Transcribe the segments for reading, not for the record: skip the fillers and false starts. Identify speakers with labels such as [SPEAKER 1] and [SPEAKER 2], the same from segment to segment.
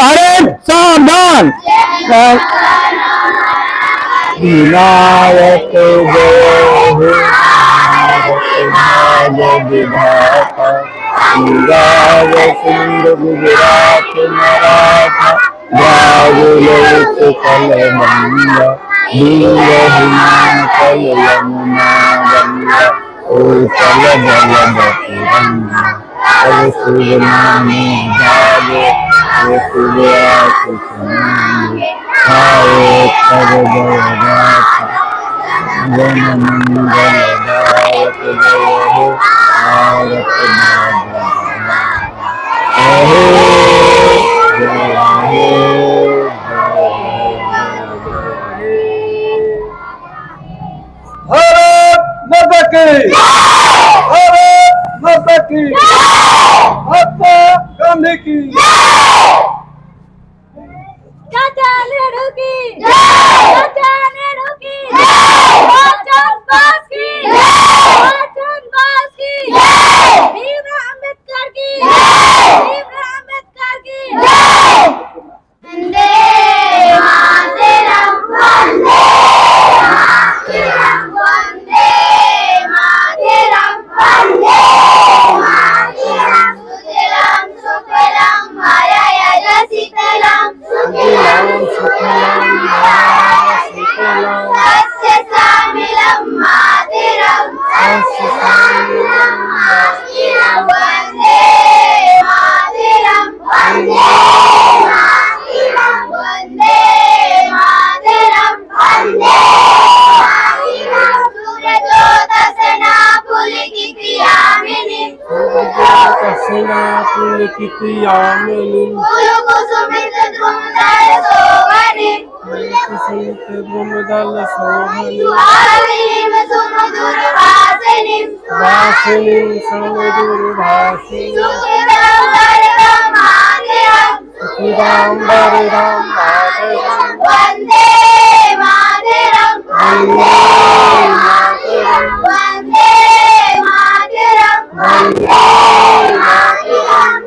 [SPEAKER 1] अरे सावधान। विनायक विधाता सिंध गुजरात मराठा द्राविड़ कल मंगा दीन हिमाचल यमुना गंगा उत्कल जलधि सूर्यनामी जागे जन मंगल दायक जय हो भारत
[SPEAKER 2] माता की, भारत माता की, महात्मा गांधी की,
[SPEAKER 3] चाचा नेहरू की, चाचा नेहरू की, मोहनदास बोस की, मोहनदास बोस की, भीमराव अम्बेडकर की, भीमराव अम्बेडकर की। वंदे मातरम, वंदे मातरम, वंदे मातरम, वंदे मातरम, सुजलाम सुफलाम मलयज शीतलाम, सुजलाम सुफलाम मलयज शीतलाम, सस्य श्यामलं मातरम, सस्य श्यामलं मातरम, वंदे मातरम, वंदे मातरम, वंदे मातरम, वंदे मातरम, सूर्यजोत सेना पुलकित यामिनी, सूर्यजोत सेना पुलकित यामिनी, कुसुमित द्रुमदल शोभनि, कुसुमित द्रुमदल शोभनि, वासिनीं सुमधुर भासिनीं, वासिनीं सुमधुर भासिनीं, सुखदां वरदां मातरं, सुखदां वरदां मातरं, वंदे मातरं, वंदे मातरं, वंदे मातरं, वंदे मातरं।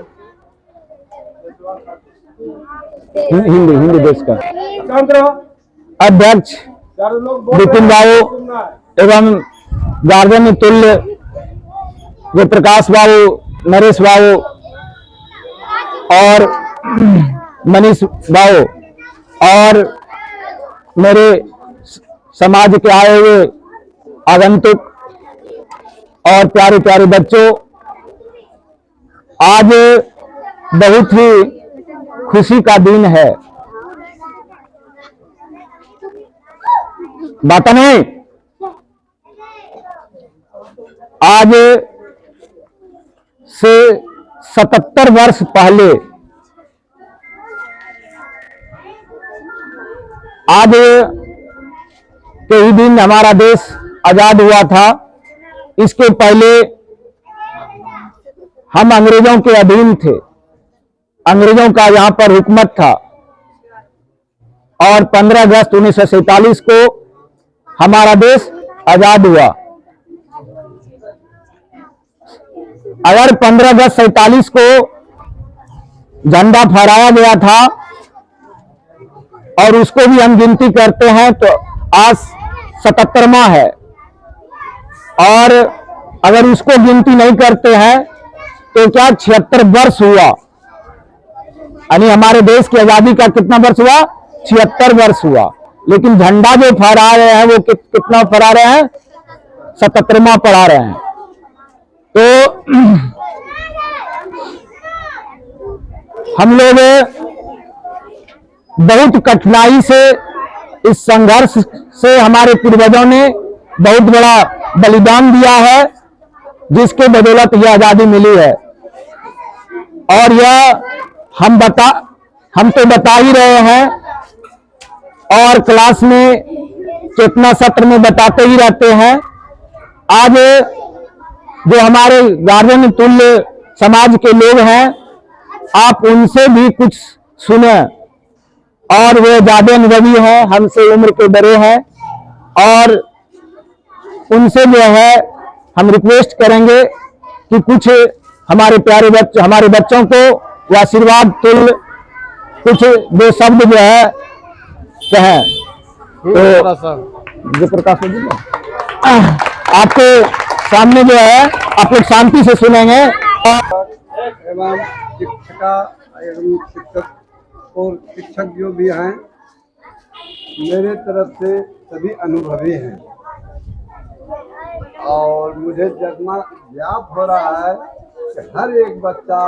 [SPEAKER 1] हिंदी हिंदी देश का अध्यक्ष विपिन बाबू एवं गार्जियन तुल्य जयप्रकाश बाबू, नरेश बाबू और मनीष बाबू और मेरे समाज के आए हुए आगंतुक और प्यारे प्यारे बच्चों, आज बहुत ही खुशी का दिन है। बात नहीं, आज से 77 वर्ष पहले आज के ही दिन हमारा देश आजाद हुआ था। इसके पहले हम अंग्रेजों के अधीन थे, अंग्रेजों का यहां पर हुकूमत था और 15 अगस्त 1947 को हमारा देश आजाद हुआ। अगर 15 अगस्त 47 को झंडा फहराया गया था और उसको भी हम गिनती करते हैं तो आज 77वां है, और अगर उसको गिनती नहीं करते हैं तो क्या 76 वर्ष हुआ, यानी हमारे देश की आजादी का कितना वर्ष हुआ? 76 वर्ष हुआ। लेकिन झंडा जो फहरा रहे हैं वो कितना फहरा रहे हैं? 77वां फहरा रहे हैं। तो हम लोग बहुत कठिनाई से इस संघर्ष से हमारे पूर्वजों ने बहुत बड़ा बलिदान दिया है, जिसके बदौलत यह आजादी मिली है। और यह हम तो बता ही रहे हैं और क्लास में चेतना सत्र में बताते ही रहते हैं। आज जो हमारे गार्जियन तुल्य समाज के लोग हैं, आप उनसे भी कुछ सुने और वे ज्यादा अनुभवी हैं, हमसे उम्र के बड़े हैं, और उनसे जो है हम रिक्वेस्ट करेंगे कि कुछ हमारे प्यारे हमारे बच्चों को वो आशीर्वाद तुल्य कुछ दो शब्द जो है कहें। तो जो प्रकाश जी आपके सामने जो है आप लोग शांति से सुनेंगे।
[SPEAKER 2] एवं शिक्षिका एवं शिक्षक और शिक्षक जो भी हैं, मेरे तरफ से सभी अनुभवी हैं और मुझे जितना ज्ञात हो रहा है कि हर एक बच्चा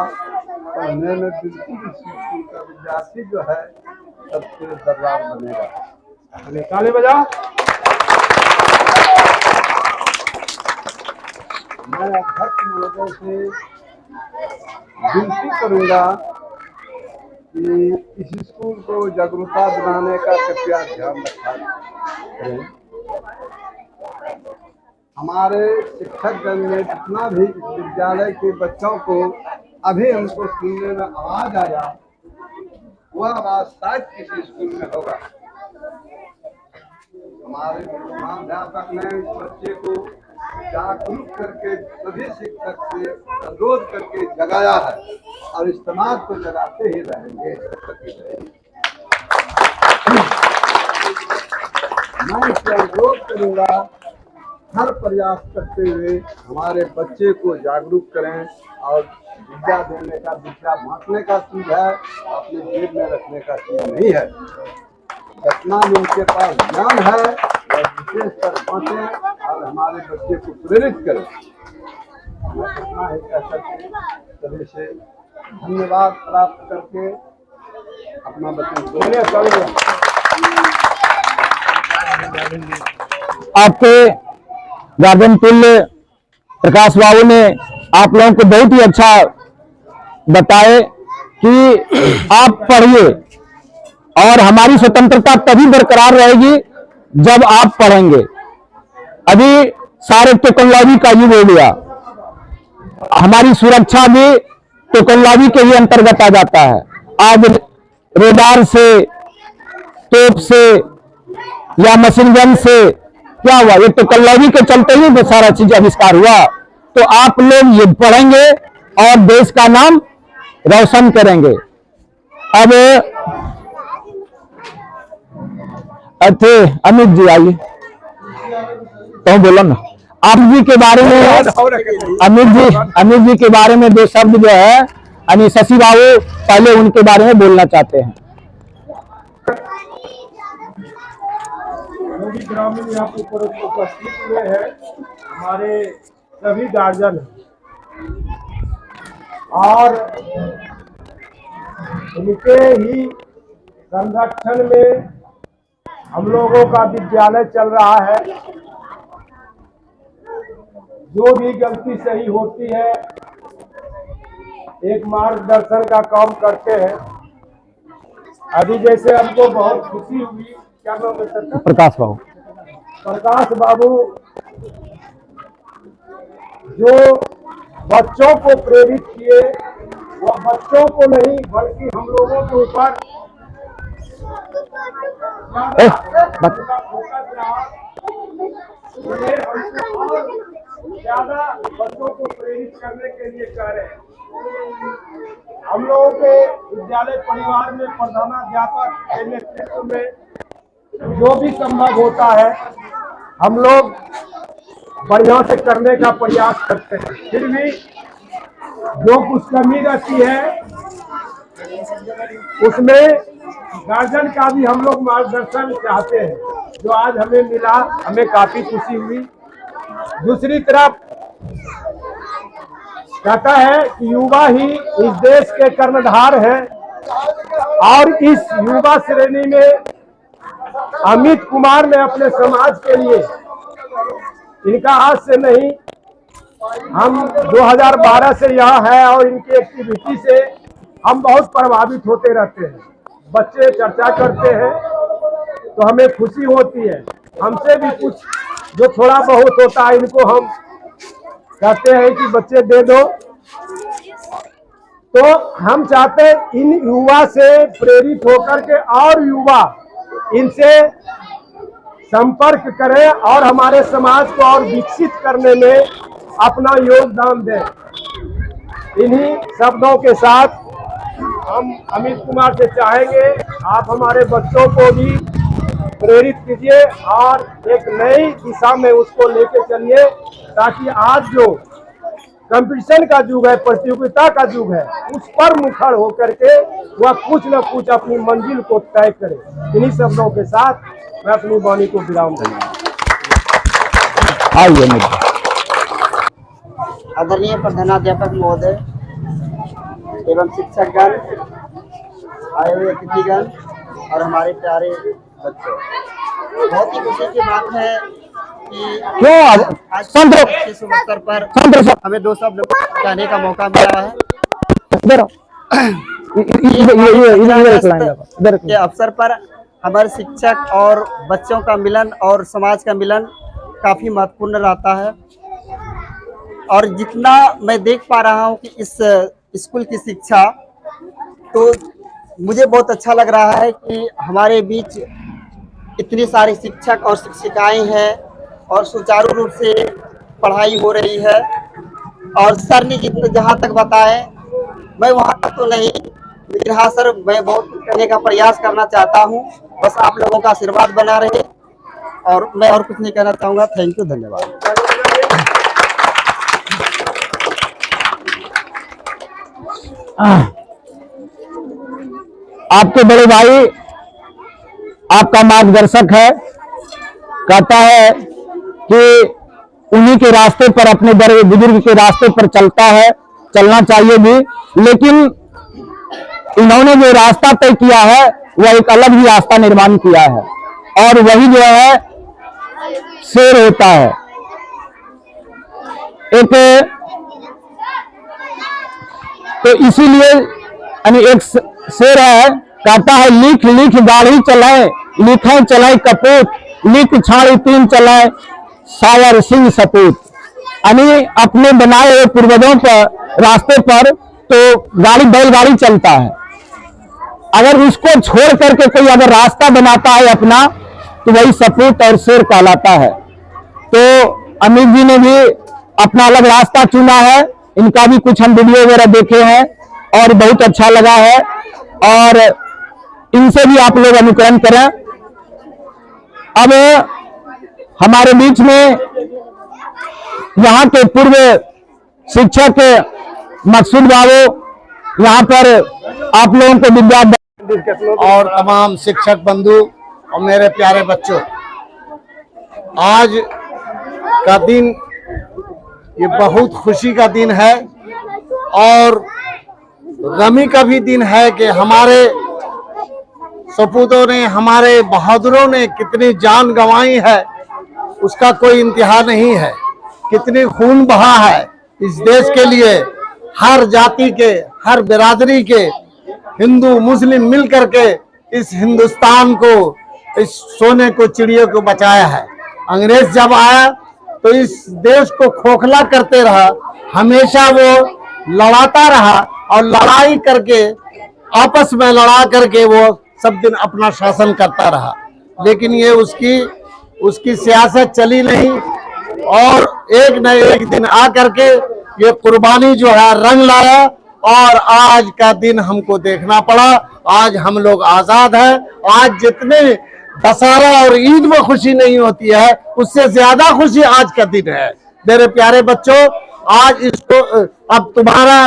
[SPEAKER 2] पढ़ने में बिल्कुल स्कूल का विद्यार्थी जो है सबसे दर्रार बनेगा। ताली बजा। मैं अध्यक्ष महोदय से विनती करूंगा कि इस स्कूल को जागरूकता बनाने का कृपया ध्यान रखा करें। हमारे शिक्षकगण में जितना भी इस विद्यालय के बच्चों को अभी हमको सुनने में आवाज आया, वह आवाज शायद किसी स्कूल में होगा। हमारे महाध्यापक ने इस बच्चे को जागरूक करके सभी शिक्षक से अनुरोध करके जगाया है और इस समाज को जगाते ही रहेंगे। मैं इससे अनुरोध करूंगा, हर प्रयास करते हुए हमारे बच्चे को जागरूक करें और विद्या देने का, विद्या बांटने का चीज है, अपने जेब में रखने का चीज नहीं है। जितना भी उनके पास ज्ञान है वह विशेष कर बांटें और हमारे बच्चे को प्रेरित करें। मैं इतना ही कह सकते सभी से धन्यवाद प्राप्त करके अपना बच्चे
[SPEAKER 1] आपके गार्जियन तुल्य प्रकाश बाबू ने आप लोगों को बहुत ही अच्छा बताए कि आप पढ़िए और हमारी स्वतंत्रता तभी बरकरार रहेगी जब आप पढ़ेंगे। अभी सारे टेक्नोलॉजी का युग हो गया, हमारी सुरक्षा भी टेक्नोलॉजी के ही अंतर्गत आ जाता है। आज रेडार से, तोप से या मशीन गन से क्या हुआ, ये टेक्नोलॉजी के चलते ही सारा चीज आविष्कार हुआ। तो आप लोग ये पढ़ेंगे और देश का नाम रोशन करेंगे। अब अच्छे अमित जी आइए, तो बोलो ना आप जी के बारे में। अमित जी के बारे में दो शब्द जो है यानी शशि बाबू पहले उनके बारे में बोलना चाहते हैं।
[SPEAKER 4] ग्रामीण यहाँ पर उपस्थित हुए हैं, हमारे सभी गार्जियन और उनके ही संरक्षण में हम लोगों का विद्यालय चल रहा है। जो भी गलती सही होती है एक मार्गदर्शन का काम करते हैं। अभी जैसे हमको बहुत खुशी हुई, क्या नाम है सर?
[SPEAKER 1] प्रकाश बाबू।
[SPEAKER 4] प्रकाश बाबू जो बच्चों को प्रेरित किए, वह बच्चों को नहीं बल्कि हम लोगों के ऊपर फोकस रहा। ज्यादा बच्चों को प्रेरित करने के लिए कह रहे हैं। हम लोगों के विद्यालय परिवार में प्रधानाध्यापक के नेतृत्व में जो भी संभव होता है हम लोग बढ़िया से करने का प्रयास करते हैं। फिर भी जो कुछ कमी रहती है उसमें गार्जियन का भी हम लोग मार्गदर्शन चाहते हैं, जो आज हमें मिला, हमें काफी खुशी हुई। दूसरी तरफ कहता है कि युवा ही इस देश के कर्णधार है और इस युवा श्रेणी में अमित कुमार ने अपने समाज के लिए, इनका आज से नहीं, हम 2012 से यहाँ है और इनकी एक्टिविटी से हम बहुत प्रभावित होते रहते हैं। बच्चे चर्चा करते हैं तो हमें खुशी होती है। हमसे भी कुछ जो थोड़ा बहुत होता है इनको हम कहते हैं कि बच्चे दे दो। तो हम चाहते हैं इन युवा से प्रेरित होकर के और युवा इनसे संपर्क करें और हमारे समाज को और विकसित करने में अपना योगदान दें। इन्हीं शब्दों के साथ हम अमित कुमार से चाहेंगे आप हमारे बच्चों को भी प्रेरित कीजिए और एक नई दिशा में उसको लेके चलिए, ताकि आज जो कंपटीशन का युग है, प्रतियोगिता का युग है, उस पर मुखर होकर के वह कुछ न कुछ अपनी मंजिल को तय करे। इन्हीं शब्दों के साथ मैं अपनी वाणी को विराम दूंगा।
[SPEAKER 1] आइए
[SPEAKER 5] आदरणीय प्रधानाध्यापक महोदय एवं शिक्षकगण, आए हुए अतिथिगण और हमारे प्यारे बच्चों, बहुत ही खुशी की बात है कि
[SPEAKER 1] क्यों
[SPEAKER 5] आज इस अवसर पर हमें दो शब्द कहने का मौका मिला है। के अवसर पर हमारे शिक्षक और बच्चों का मिलन और समाज का मिलन काफी महत्वपूर्ण रहता है। और जितना मैं देख पा रहा हूँ कि इस स्कूल की शिक्षा, तो मुझे बहुत अच्छा लग रहा है कि हमारे बीच इतनी सारे शिक्षक और शिक्षिकाएं हैं और सुचारू रूप से पढ़ाई हो रही है। और सर ने जितना जहाँ तक बताए, मैं वहाँ तक तो नहीं, लेकिन हाँ सर, मैं बहुत करने का प्रयास करना चाहता हूँ। बस आप लोगों का आशीर्वाद बना रहे, और मैं और कुछ नहीं कहना चाहूँगा। थैंक यू, धन्यवाद।
[SPEAKER 1] आपके बड़े भाई आपका मार्गदर्शक है, कहता है कि उन्हीं के रास्ते पर, अपने बड़े बुजुर्ग के रास्ते पर चलता है, चलना चाहिए भी। लेकिन इन्होंने जो रास्ता तय किया है वह एक अलग ही रास्ता निर्माण किया है, और वही जो है शेर होता है। एक तो इसीलिए एक शेर है, कहता है लिख लिख गाड़ी चलाए, लिखे चलाए कपूत, लिख छाड़ी तीन चलाए सावर सिंह सपूत। यानी अपने बनाए हुए पूर्वजों पर रास्ते पर तो गाड़ी बैलगाड़ी चलता है, अगर उसको छोड़ करके कोई अगर रास्ता बनाता है अपना, तो वही सपूत और शेर कहलाता है। तो अमित जी ने भी अपना अलग रास्ता चुना है। इनका भी कुछ हम वीडियो वगैरह देखे हैं और बहुत अच्छा लगा है, और इनसे भी आप लोग अनुकरण करें। अब हमारे बीच में यहाँ के पूर्व शिक्षक मकसूद बाबू यहाँ पर आप लोगों को विद्या
[SPEAKER 6] और तमाम शिक्षक बंधु और मेरे प्यारे बच्चों, आज का दिन ये बहुत खुशी का दिन है और गमी का भी दिन है कि हमारे सपूतों ने, हमारे बहादुरों ने कितनी जान गंवाई है, उसका कोई इंतहा नहीं है। कितनी खून बहा है इस देश के लिए, हर जाति के, हर बिरादरी के, हिंदू मुस्लिम मिल करके इस हिंदुस्तान को, इस सोने को, चिड़ियों को बचाया है। अंग्रेज जब आया तो इस देश को खोखला करते रहा, हमेशा वो लड़ाता रहा और लड़ाई करके, आपस में लड़ा करके वो सब दिन अपना शासन करता रहा। लेकिन ये उसकी सियासत चली नहीं, और एक न एक दिन आ करके ये कुर्बानी जो है रंग लाया, और आज का दिन हमको देखना पड़ा। आज हम लोग आजाद हैं। आज जितने दशहरा और ईद में खुशी नहीं होती है, उससे ज्यादा खुशी आज का दिन है। मेरे प्यारे बच्चों, आज इसको अब तुम्हारा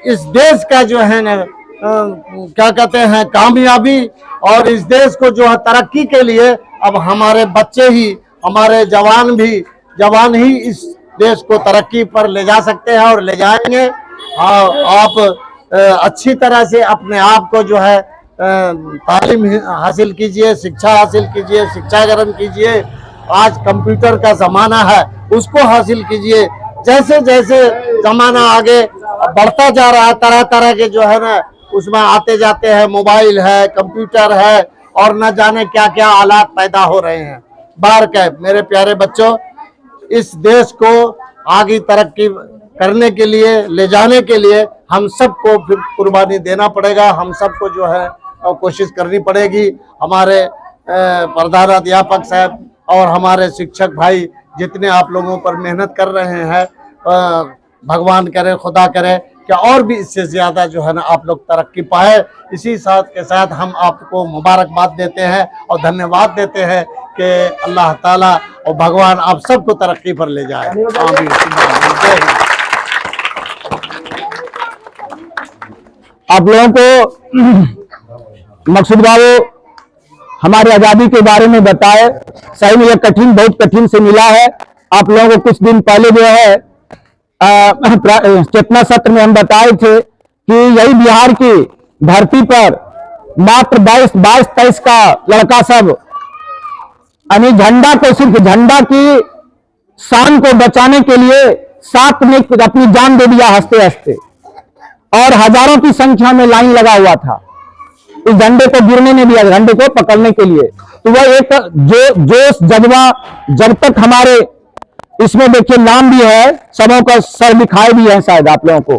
[SPEAKER 6] इस देश का जो है ना क्या कहते हैं कामयाबी, और इस देश को जो है तरक्की के लिए अब हमारे बच्चे ही, हमारे जवान ही इस देश को तरक्की पर ले जा सकते हैं और ले जाएंगे। आप अच्छी तरह से अपने आप को जो है तालीम हासिल कीजिए, शिक्षा हासिल कीजिए, शिक्षा ग्रहण कीजिए। आज कंप्यूटर का जमाना है, उसको हासिल कीजिए। जैसे जैसे जमाना आगे बढ़ता जा रहा है, तरह तरह के जो है ना उसमें आते जाते हैं, मोबाइल है, कंप्यूटर है, और न जाने क्या क्या आलात पैदा हो रहे हैं। बार के मेरे प्यारे बच्चों, इस देश को आगे तरक्की करने के लिए, ले जाने के लिए हम सबको फिर कुर्बानी देना पड़ेगा। हम सबको जो है कोशिश करनी पड़ेगी। हमारे प्रधानाध्यापक साहब और हमारे शिक्षक भाई जितने आप लोगों पर मेहनत कर रहे हैं, भगवान करे, खुदा करे कि और भी इससे ज़्यादा जो है ना आप लोग तरक्की पाए। इसी साथ के साथ हम आपको मुबारकबाद देते हैं और धन्यवाद देते हैं कि अल्लाह ताला और भगवान आप सबको तरक्की पर ले जाए। आमीन।
[SPEAKER 1] आप लोगों को मकसूद बाबू हमारे आजादी के बारे में बताए। सही में यह कठिन, बहुत कठिन से मिला है। आप लोगों को कुछ दिन पहले जो है चेतना सत्र में हम बताए थे कि यही बिहार की धरती पर मात्र 22-23 का लड़का सब यानी झंडा को, सिर्फ झंडा की शान को बचाने के लिए साथ में अपनी जान दे दिया हंसते हंसते, और हजारों की संख्या में लाइन लगा हुआ था इस झंडे को गिरने नहीं दिया, झंडे को पकड़ने के लिए। तो वह एक जोश जज्बा जब तक हमारे इसमें देखिए नाम भी है, सबों का सर दिखाए भी है शायद आप लोगों को।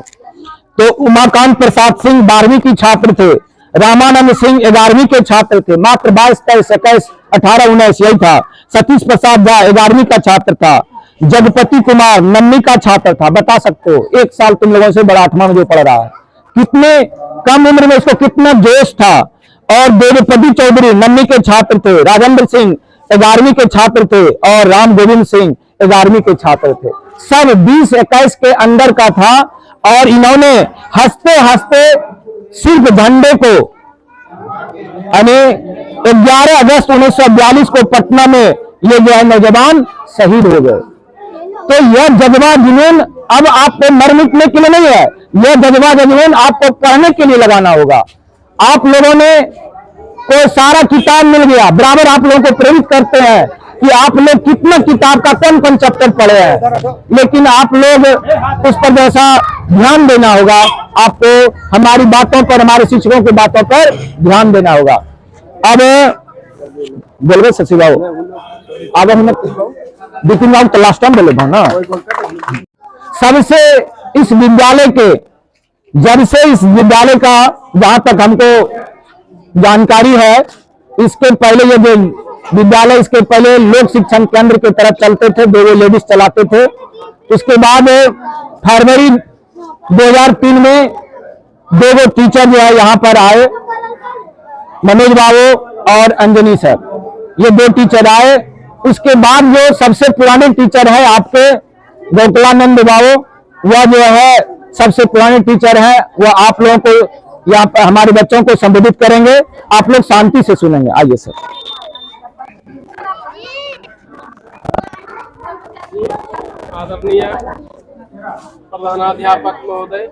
[SPEAKER 1] तो उमाकांत प्रसाद सिंह 12वीं की छात्र थे, रामानंद सिंह 11वीं के छात्र थे, मात्र 22, 23, 21, 18, 19 यही था। सतीश प्रसाद झा 11वीं का छात्र था, जगपति कुमार 9वीं का छात्र था। बता सकते हो, एक साल तुम लोगों से बड़ा 8वां में जो पढ़ रहा है, कितने कम उम्र में उसको कितना जोश था। और देवपति चौधरी 9वीं के छात्र थे, राजेंद्र सिंह 11वीं के छात्र थे और राम गोविंद सिंह 11वीं के छात्र थे। सब 20-21 के अंदर का था और इन्होंने हंसते हंसते सिर्फ झंडे को यानी 11 अगस्त 1942 को पटना में ये जो है नौजवान शहीद हो गए। तो यह जज्बा जुनून अब आपको मर मिटने के लिए नहीं है, यह जज्बा जुनून आपको पढ़ने के लिए लगाना होगा। आप लोगों ने कोई सारा किताब मिल गया, बराबर आप लोगों को प्रेरित करते हैं कि आप लोग कितना किताब का कौन चैप्टर पढ़े हैं, लेकिन आप लोग उस पर जैसा ध्यान देना होगा। आपको हमारी बातों पर, हमारे शिक्षकों की बातों पर ध्यान देना होगा। अब बोलबे शशि बाबू, अब हम बिपिन बाबू तो लास्ट टाइम बोले ना। सबसे इस विद्यालय के, जब से इस विद्यालय का जहां तक हमको जानकारी है, इसके पहले ये जो विद्यालय, इसके पहले लोक शिक्षण केंद्र की तरफ चलते थे, 2 लेडीज चलाते थे। उसके बाद फरवरी 2003 में 2 टीचर जो है यहाँ पर आए, मनोज बाबू और अंजनी सर, ये 2 टीचर आए। उसके बाद जो सबसे पुराने टीचर है आपके गोकुलानंद बाबू, वह जो है सबसे पुराने टीचर हैं, वह आप लोगों को यहाँ पर हमारे बच्चों को संबोधित करेंगे। आप लोग शांति से सुनेंगे। आइए सर।
[SPEAKER 7] आदरणीय प्रधानाध्यापक महोदय,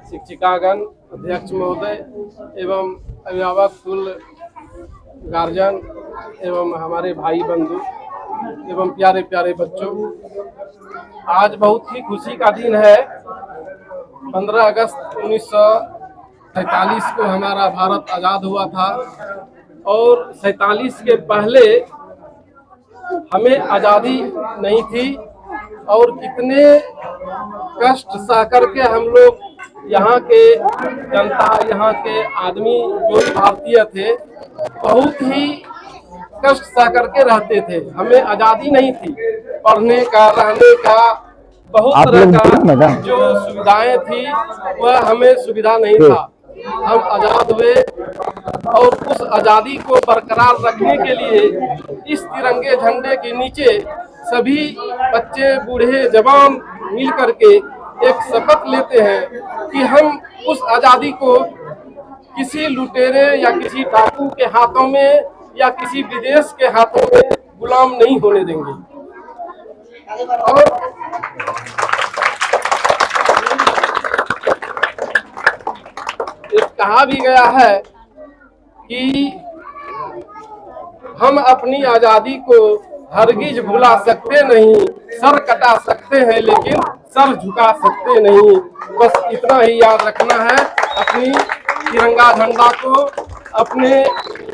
[SPEAKER 7] शिक्षिकागण, अध्यक्ष महोदय एवं अभिभावक, कुल गार्जियन एवं हमारे भाई बंधु एवं प्यारे प्यारे बच्चों, आज बहुत ही खुशी का दिन है। 15 अगस्त 1947 को हमारा भारत आज़ाद हुआ था और 47 के पहले हमें आज़ादी नहीं थी और कितने कष्ट सह करके हम लोग यहाँ के जनता, यहाँ के आदमी जो भारतीय थे, बहुत ही कष्ट सह करके रहते थे। हमें आज़ादी नहीं थी, पढ़ने का, रहने का, बहुत तरह का जो सुविधाएं थी वह हमें सुविधा नहीं था। हम आज़ाद हुए और उस आज़ादी को बरकरार रखने के लिए इस तिरंगे झंडे के नीचे सभी बच्चे, बूढ़े, जवान मिल करके एक शपथ लेते हैं कि हम उस आज़ादी को किसी लुटेरे या किसी डाकू के हाथों में या किसी विदेश के हाथों में गुलाम नहीं होने देंगे। और कहा भी गया है कि हम अपनी आज़ादी को हरगिज भुला सकते नहीं, सर कटा सकते हैं लेकिन सर झुका सकते नहीं। बस इतना ही याद रखना है, अपनी तिरंगा झंडा को, अपने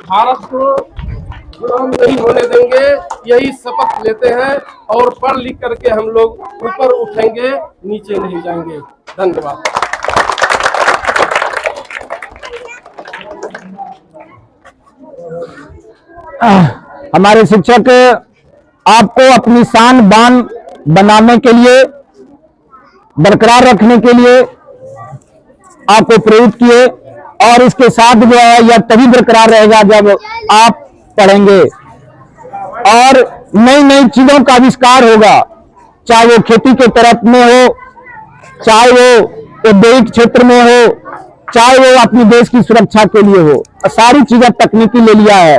[SPEAKER 7] भारत को जो हम नहीं होने देंगे, यही शपथ लेते हैं। और पढ़ लिख करके हम लोग ऊपर उठेंगे, नीचे नहीं जाएंगे। धन्यवाद।
[SPEAKER 1] हमारे शिक्षक आपको अपनी शान बान बनाने के लिए, बरकरार रखने के लिए आपको प्रेरित किए, और इसके साथ जो है यह तभी बरकरार रहेगा जब आप पढ़ेंगे और नई नई चीजों का आविष्कार होगा, चाहे वो खेती के तरफ में हो, चाहे वो औद्योगिक क्षेत्र में हो, चाहे वो अपने देश की सुरक्षा के लिए हो। सारी चीजें तकनीकी ले लिया है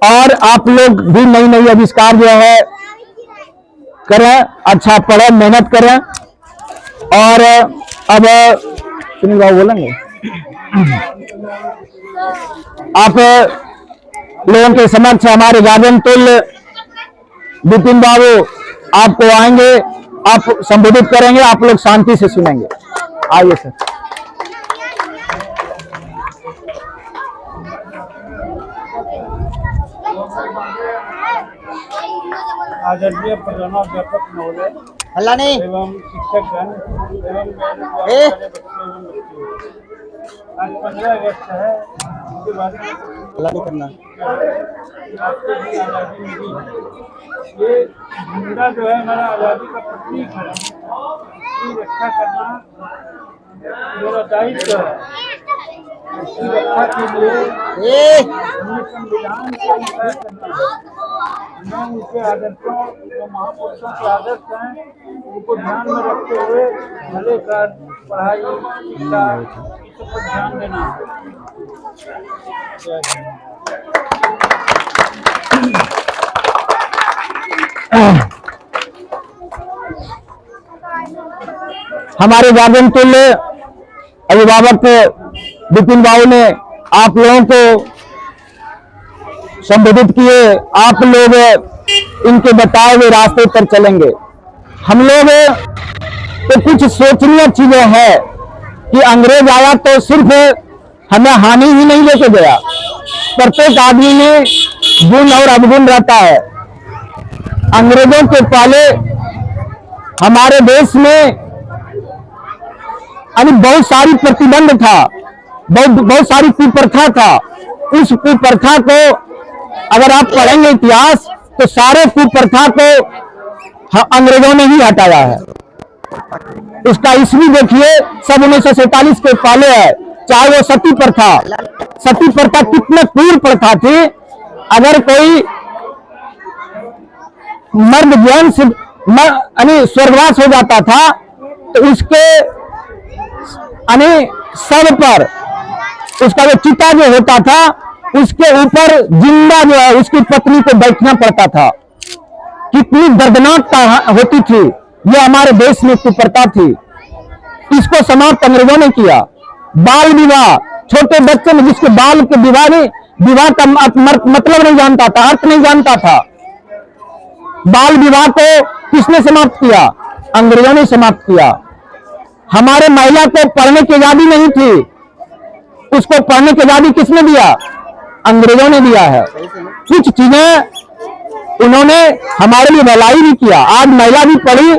[SPEAKER 1] और आप लोग भी नई नई आविष्कार जो है करें, अच्छा पढ़ें, मेहनत करें। और अब सुनील बाबू बोलेंगे, आप लोगों के समक्ष हमारे गार्जियन तुल्य विपिन बाबू आपको आएंगे, आप संबोधित करेंगे, आप लोग शांति से सुनेंगे। आइए सर।
[SPEAKER 8] आदरणीय प्रधानाध्यापक महोदय
[SPEAKER 5] हल्ला नहीं
[SPEAKER 8] एवं शिक्षकगण एवं आज 15 अगस्त है, इसके बारे में
[SPEAKER 5] हल्ला नहीं करना।
[SPEAKER 8] आपको भी आज़ादी मिली है। ये झंडा जो है हमारा आज़ादी का प्रतीक है, इसकी रक्षा करना मेरा दायित्व है। इसकी रक्षा के लिए हमें संविधान को अनुसार करना है। मैं उनके आदर्शों, जो महापुरुषों के आदर्श हैं, उनको ध्यान में रखते हुए भले कर पढ़ाई, शिक्षा, इस पर ध्यान देना है।
[SPEAKER 1] हमारे गार्जियन तुल्य अभिभावक विपिन बाबू ने आप लोगों को संबोधित किए। आप लोग इनके बताए हुए रास्ते पर चलेंगे। हम लोग तो कुछ सोचनीय चीजें हैं कि अंग्रेज आया तो सिर्फ हमें हानि ही नहीं लेके गया, प्रत्येक आदमी में गुण और अवगुण रहता है। अंग्रेजों के पहले हमारे देश में बहुत सारी प्रतिबंध था, बहुत सारी कुप्रथा था। उस कुप्रथा को अगर आप पढ़ेंगे इतिहास तो सारे कुप्रथा को अंग्रेजों ने ही हटाया है। इसका ईस्वी देखिए, सब 1947 के पहले है। चाहे वो सती प्रथा, सती प्रथा कितने क्रूर प्रथा थी। अगर कोई मर्द ज्ञान से स्वर्गवास हो जाता था तो उसके सब पर उसका जो चिता जो होता था उसके ऊपर जिंदा जो है उसकी पत्नी को बैठना पड़ता था। कितनी दर्दनाक होती थी। ये हमारे देश में कुप्रथा थी। इसको समाप्त अंग्रेजों ने किया। बाल विवाह, छोटे बच्चे में जिसके बाल के विवाह का मतलब नहीं जानता था, अर्थ नहीं जानता था। बाल विवाह को किसने समाप्त किया? अंग्रेजों ने समाप्त किया। हमारे महिला को पढ़ने की आजादी नहीं थी, उसको पढ़ने की आजादी किसने दिया? अंग्रेजों ने दिया है। कुछ चीजें उन्होंने हमारे लिए भलाई भी किया। आज महिला भी पढ़ी,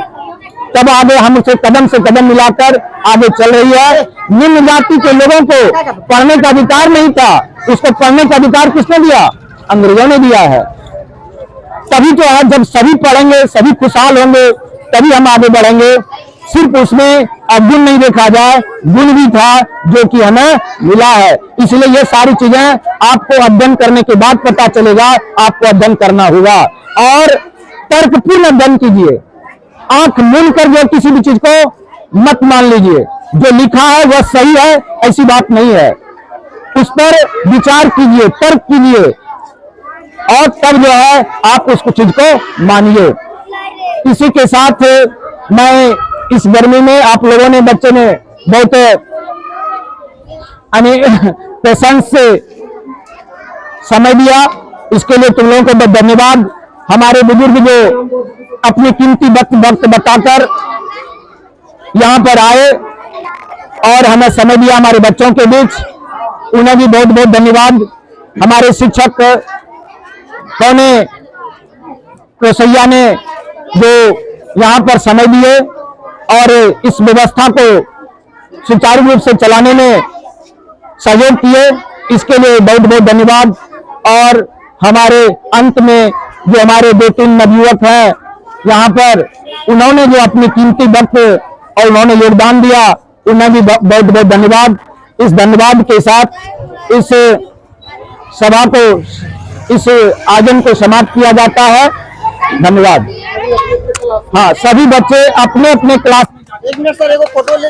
[SPEAKER 1] तब आगे हम उसे कदम से कदम मिलाकर आगे चल रही है। निम्न जाति के लोगों को पढ़ने का अधिकार नहीं था, उसको पढ़ने का अधिकार किसने दिया? अंग्रेजों ने दिया है। तभी तो आज जब सभी पढ़ेंगे, सभी खुशहाल होंगे, तभी हम आगे बढ़ेंगे। सिर्फ उसमें अवगुण नहीं देखा जाए, गुण भी था जो कि हमें मिला है। इसलिए ये सारी चीजें आपको अध्ययन करने के बाद पता चलेगा। आपको अध्ययन करना होगा और तर्कपूर्ण अध्ययन कीजिए। आंख मूंद कर जो किसी भी चीज को मत मान लीजिए। जो लिखा है वह सही है, ऐसी बात नहीं है। उस पर विचार कीजिए, तर्क कीजिए और तब जो है आप उस चीज को मानिए। इसी के साथ मैं इस गर्मी में आप लोगों ने, बच्चे ने बहुत पेशेंस से समय दिया, इसके लिए तुम लोगों को बहुत धन्यवाद। हमारे बुजुर्ग जो अपनी कीमती वक्त बताकर यहाँ पर आए और हमें समय दिया हमारे बच्चों के बीच, उन्हें भी बहुत बहुत धन्यवाद। हमारे शिक्षक पौने रसोइया ने जो यहाँ पर समय दिए और इस व्यवस्था को सुचारू रूप से चलाने में सहयोग किए, इसके लिए बहुत बहुत धन्यवाद। और हमारे अंत में जो हमारे 2-3 नवयुवक हैं यहाँ पर, उन्होंने जो अपनी कीमती वक्त और उन्होंने योगदान दिया, उन्हें भी बहुत बहुत धन्यवाद। इस धन्यवाद के साथ इस सभा को, इस आयोजन को समाप्त किया जाता है। धन्यवाद। हाँ, सभी बच्चे अपने अपने क्लास।
[SPEAKER 5] एक मिनट सर, एगो फोटो ले।